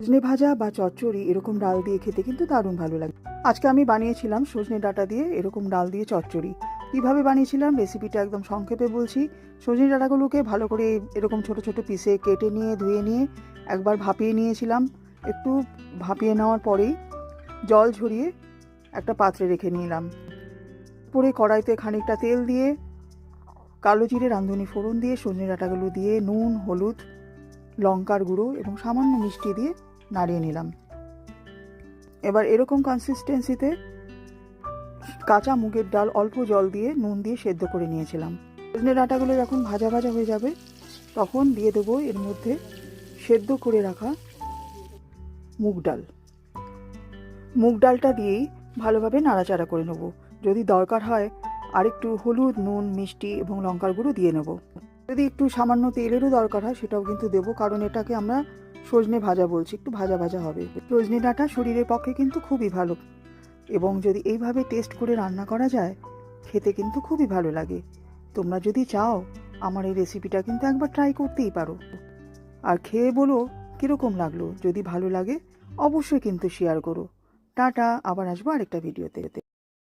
সজনে ভাজা বা চচ্চড়ি এরকম ডাল দিয়ে খেতে কিন্তু দারুণ ভালো লাগে। আজকে আমি বানিয়েছিলাম সজনে ডাঁটা দিয়ে এরকম ডাল দিয়ে চচ্চড়ি। কীভাবে বানিয়েছিলাম রেসিপিটা একদম সংক্ষেপে বলছি। সজনে ডাঁটাগুলোকে ভালো করে এরকম ছোট ছোট পিসে কেটে নিয়ে ধুয়ে নিয়ে একবার ভাপিয়ে নিয়েছিলাম। একটু ভাপিয়ে নেওয়ার পরেই জল ঝরিয়ে একটা পাত্রে রেখে নিলাম। পরে কড়াইতে খানিকটা তেল দিয়ে কালো জিরে রাঁধুনি ফোড়ন দিয়ে সজনে ডাঁটাগুলো দিয়ে নুন, হলুদ, লঙ্কার গুঁড়ো এবং সামান্য মিষ্টি দিয়ে নাড়িয়ে নিলাম। এবার এরকম কনসিস্টেন্সিতে কাঁচা মুগের ডাল অল্প জল দিয়ে নুন দিয়ে সেদ্ধ করে নিয়েছিলাম। সজনে ডাঁটাগুলো যখন ভাজা ভাজা হয়ে যাবে তখন দিয়ে দেবো এর মধ্যে সেদ্ধ করে রাখা মুগ ডাল। মুগ ডালটা দিয়েই ভালোভাবে নাড়াচাড়া করে নেব। যদি দরকার হয় আরেকটু হলুদ, নুন, মিষ্টি এবং লঙ্কার গুঁড়ো দিয়ে নেব। যদি একটু সামান্য তেলেরও দরকার হয় সেটাও কিন্তু দেবো, কারণ এটাকে আমরা সজনে ভাজা বলছি, একটু ভাজা ভাজা হবে। সজনে ডাঁটা শরীরের পক্ষে কিন্তু খুবই ভালো, এবং যদি এইভাবে টেস্ট করে রান্না করা যায় খেতে কিন্তু খুবই ভালো লাগে। তোমরা যদি চাও আমার এই রেসিপিটা কিন্তু একবার ট্রাই করতেই পারো, আর খেয়ে বলো কীরকম লাগলো। যদি ভালো লাগে অবশ্যই কিন্তু শেয়ার করো। টাটা, আবার আসবো আরেকটা ভিডিওতে।